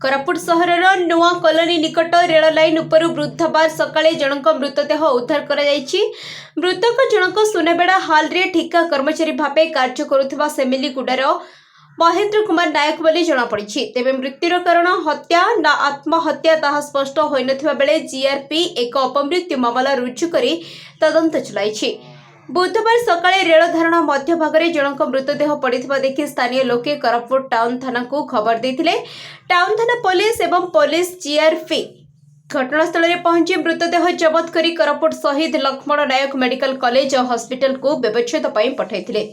कोरापुट सहरर नुआ कॉलोनी निकट rail line उपरू बुधवार सकाळे जनक मृतदेह उद्धार करा जायछि। मृतक जनक सुनेबेड़ा हाल रे ठिका कर्मचारी भावे कार्य करुथिबा सेमिलीगुडार महेंद्र कुमार नायक बोली जଣାपड़िछि। तेबे मृत्युर कारण हत्या ना आत्महत्या ताहा स्पष्ट होई नथिबा बेले जीआरपी एक अपमृत्यु मामला रुजु करी तदंत चलाइछि। बुधवार सकाळे रेल धारणा मध्य भागरे जनक मृतदेह पड़िथिबा देखि स्थानीय लोके कोरापुट टाउन थाना को खबर देथिले। टाउन थाना पुलिस एवं पुलिस जीआरपी घटनास्थल में पहुंची मृतदेह जबत करी कोरापुट शहीद लक्ष्मण नायक मेडिकल कॉलेज और हॉस्पिटल को व्यवच्छेद पई पठाइथिले।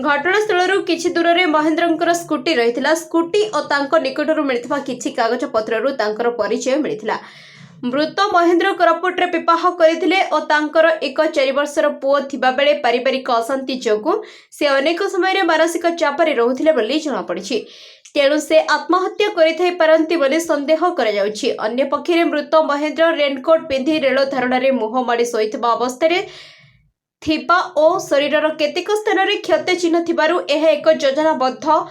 घटनास्थल किछि दूर में महेंद्रंकर स्कूटी रही स्कूटी और तांको निकटरू मिलिथिबा किछि कागज पत्ररू तांकर परिचय मिलिथिला। मृत महेंद्र कोरापुट रे विवाह करथिले और तांकर एक 4 वर्षर पुओ थिबा बेले पारिवारिक अशांति जोगु से अनेक समय रे मानसिक चाप रे रहुथिले बोली जणा पड़िछि। तेणु से आत्महत्या करिथाई पारंती बोली संदेह करा जाउछि। अन्य पक्षरे मृत महेंद्र रेनकोट पिंधि रेल धारणा रे मुह माडी सोइथिबा अवस्था रे थिबा ओ शरीरर केतेक स्थान रे क्षत चिन्ह थिबारु एहा एक योजनाबद्ध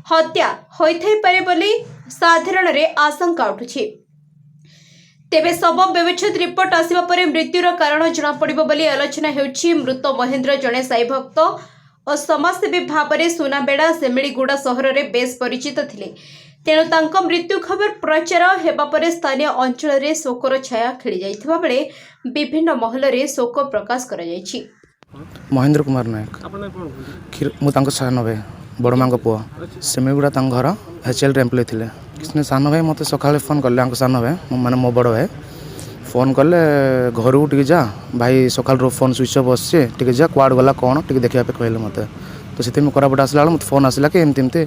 हत्या होइथाई पारे बोली साधारण रे आशंका उठुछि। तेबे शव व्यवच्छेद रिपोर्ट आसिबा परे मृत्युर कारण जणा पड़िबो बोली आलोचना हेउछि। मृत महेंद्र जणे साई भक्त और समाजसेवी भाव में सुनाबेड़ा सेमिलीगुड़ा सहर में बेस परिचित थिले। तेणु तांको मृत्यु खबर प्रचार हेबा परे स्थानीय अंचल में शोकर छाया खेली जाइथिबा बेले विभिन्न महल में शोक प्रकाश करा जाइछि। महेंद्र कुमार नायक मु तांको सान भाई बड़ माँ पुआ सेमिलीगुड़ा तांको घर एचएल एम्प्लॉय थिले। किसने सान भाई मत सकाଳେ फोन कले सान भाई माने मो बड़ भाई फोन कले घर को टिके जा भाई सकाल फोन स्विच ऑफ आसे टिके जा क्वाड गला कौन टिके देखा कहले मत तो से कोरापुट आसला मत फोन आसला कि एमती एमती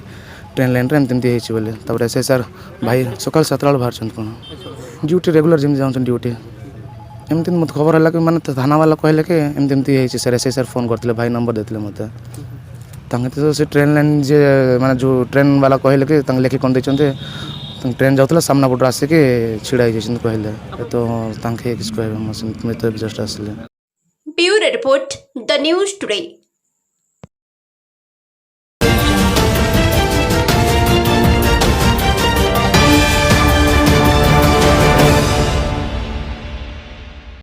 ट्रेन लाइन एमती होती बोले तापर एस सर भाई सकाल 7 बेला बाहर कौन ड्यूटी रेगुलर जमी जाऊँ ड्यूटी एमती मत खबर है कि मैंने थाना वाला कहले कि एमती एमती सर एस सर फोन करते भाई नंबर देते मत तो से ट्रेन लाइन जे माने जो ट्रेन वाला कहले कि लिखि कौन देते ट्रेन जाऊला सामना पटर आसिक छिड़ा कहले तो किस कह जस्ट आसिले। Bureau report the news today.